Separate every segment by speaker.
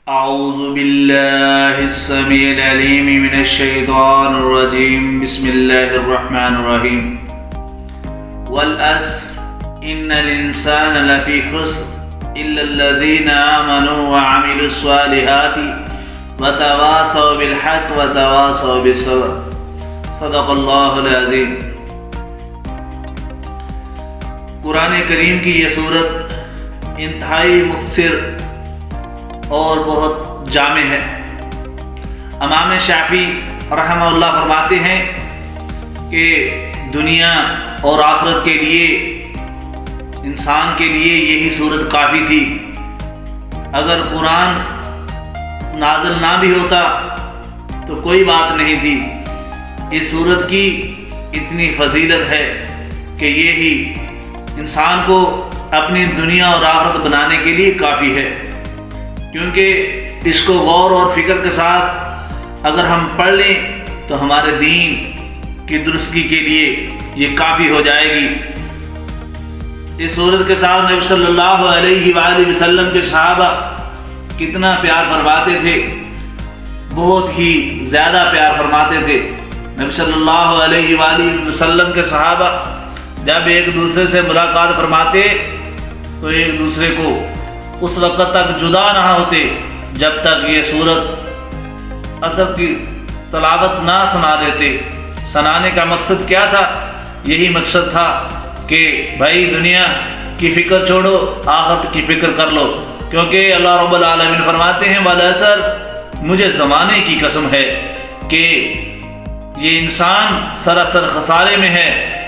Speaker 1: اعوذ باللہ السمیع العلیم من الشیطان الرجیم بسم اللہ الرحمن الرحیم والعصر ان الانسان لفی خسر الا الذین آمنوا وعملوا الصالحات وتواصوا بالحق وتواصوا بالصبر صدق اللہ العظیم۔ قرآن کریم کی یہ سورت انتہائی مختصر اور بہت جامع ہے۔ امام شافعی رحمہ اللہ فرماتے ہیں کہ دنیا اور آخرت کے لیے انسان کے لیے یہی سورت کافی تھی۔ اگر قرآن نازل نہ بھی ہوتا تو کوئی بات نہیں تھی۔ اس سورت کی اتنی فضیلت ہے کہ یہی انسان کو اپنی دنیا اور آخرت بنانے کے لیے کافی ہے، کیونکہ اس کو غور اور فکر کے ساتھ اگر ہم پڑھ لیں تو ہمارے دین کی درستگی کے لیے یہ کافی ہو جائے گی۔ اس سورت کے ساتھ نبی صلی اللہ علیہ وآلہ وسلم کے صحابہ کتنا پیار فرماتے تھے، بہت ہی زیادہ پیار فرماتے تھے۔ نبی صلی اللہ علیہ وآلہ وسلم کے صحابہ جب ایک دوسرے سے ملاقات فرماتے تو ایک دوسرے کو اس وقت تک جدا نہ ہوتے جب تک یہ سورت عصر کی تلاوت نہ سنا دیتے۔ سنانے کا مقصد کیا تھا؟ یہی مقصد تھا کہ بھائی دنیا کی فکر چھوڑو، آخرت کی فکر کر لو، کیونکہ اللہ رب العالمین فرماتے ہیں والعصر، مجھے زمانے کی قسم ہے کہ یہ انسان سراسر خسارے میں ہے۔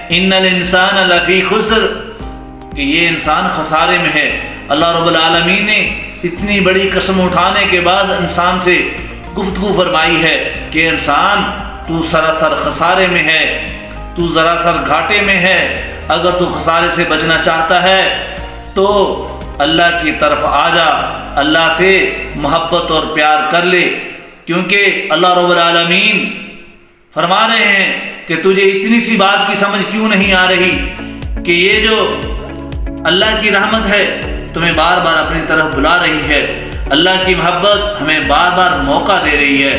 Speaker 1: ان الانسان لفی خسر، کہ یہ انسان خسارے میں ہے۔ اللہ رب العالمین نے اتنی بڑی قسم اٹھانے کے بعد انسان سے گفتگو فرمائی ہے کہ انسان تو سراسر خسارے میں ہے، تو سراسر گھاٹے میں ہے۔ اگر تو خسارے سے بچنا چاہتا ہے تو اللہ کی طرف آ جا، اللہ سے محبت اور پیار کر لے، کیونکہ اللہ رب العالمین فرما رہے ہیں کہ تجھے اتنی سی بات کی سمجھ کیوں نہیں آ رہی کہ یہ جو اللہ کی رحمت ہے تمہیں بار بار اپنی طرف بلا رہی ہے، اللہ کی محبت ہمیں بار بار موقع دے رہی ہے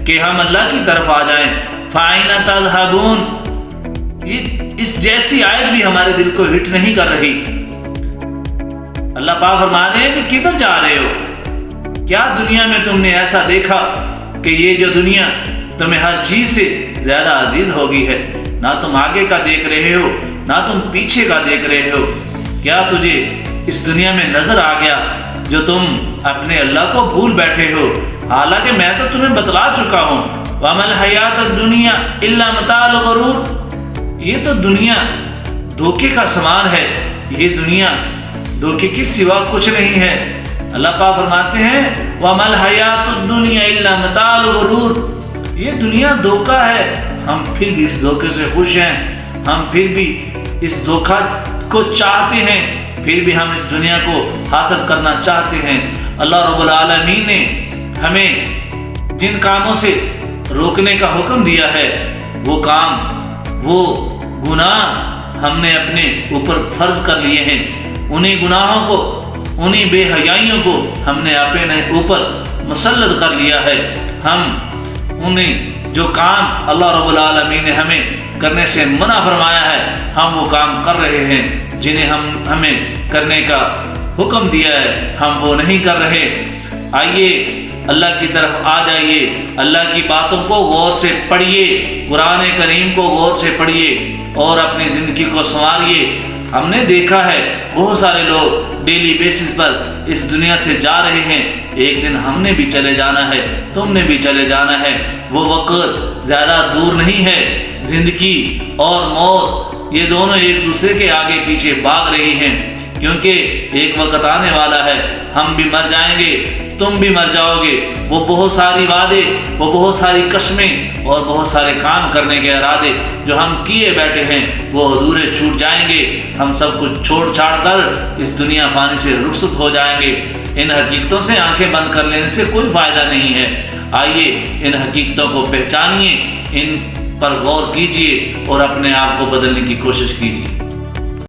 Speaker 1: کہ ہم اللہ کی طرف آ جائیں۔ فَأَيْنَ تَذْهَبُونَ، یہ اس جیسی آیت بھی ہمارے دل کو ہٹ نہیں کر رہی۔ اللہ پاک فرما رہے ہیں کہ کدھر جا رہے ہو؟ کیا دنیا میں تم نے ایسا دیکھا کہ یہ جو دنیا تمہیں ہر چیز سے زیادہ عزیز ہوگی ہے؟ نہ تم آگے کا دیکھ رہے ہو، نہ تم پیچھے کا دیکھ رہے ہو۔ کیا تجھے اس دنیا میں نظر آ گیا جو تم اپنے اللہ کو بھول بیٹھے ہو؟ حالانکہ میں تو تمہیں بتلا چکا ہوں وَمَا الْحَيَاةُ الدُّنْيَا إِلَّا مَتَاعُ الْغُرُورِ، یہ تو دنیا دھوکے کا سامان ہے، یہ دنیا دھوکے کی سوا کچھ نہیں ہے۔ اللہ پاک فرماتے ہیں وَمَا الْحَيَاةُ الدُّنْيَا إِلَّا مَتَاعُ الْغُرُورِ، یہ دنیا دھوکا ہے، ہم پھر بھی اس دھوکے سے خوش ہیں، ہم پھر بھی اس دھوکا کو چاہتے ہیں، پھر بھی ہم اس دنیا کو حاصل کرنا چاہتے ہیں۔ اللہ رب العالمین نے ہمیں جن کاموں سے روکنے کا حکم دیا ہے وہ کام، وہ گناہ ہم نے اپنے اوپر فرض کر لیے ہیں، انہیں گناہوں کو، انہیں بے حیائیوں کو ہم نے اپنے اوپر مسلط کر لیا ہے۔ ہم انہیں جو کام اللہ رب العالمین نے ہمیں کرنے سے منع فرمایا ہے ہم وہ کام کر رہے ہیں، جنہیں ہمیں کرنے کا حکم دیا ہے ہم وہ نہیں کر رہے۔ آئیے اللہ کی طرف آ جائیے، اللہ کی باتوں کو غور سے پڑھیے، قرآن کریم کو غور سے پڑھیے اور اپنی زندگی کو سنواریے۔ ہم نے دیکھا ہے بہت سارے لوگ ڈیلی بیسس پر اس دنیا سے جا رہے ہیں، ایک دن ہم نے بھی چلے جانا ہے، تم نے بھی چلے جانا ہے۔ وہ وقت زیادہ دور نہیں ہے، زندگی اور موت یہ دونوں ایک دوسرے کے آگے پیچھے بھاگ رہی ہیں، کیونکہ ایک وقت آنے والا ہے ہم بھی مر جائیں گے، تم بھی مر جاؤ گے۔ وہ بہت ساری وعدے، وہ بہت ساری قسمیں اور بہت سارے کام کرنے کے ارادے جو ہم کیے بیٹھے ہیں وہ ادھورے چھوٹ جائیں گے۔ ہم سب کچھ چھوڑ چھاڑ کر اس دنیا فانی سے رخصت ہو جائیں گے۔ ان حقیقتوں سے آنکھیں بند کر لینے سے کوئی فائدہ نہیں ہے۔ آئیے ان حقیقتوں کو پہچانیے، ان پر غور کیجیے اور اپنے آپ کو بدلنے کی کوشش کیجیے۔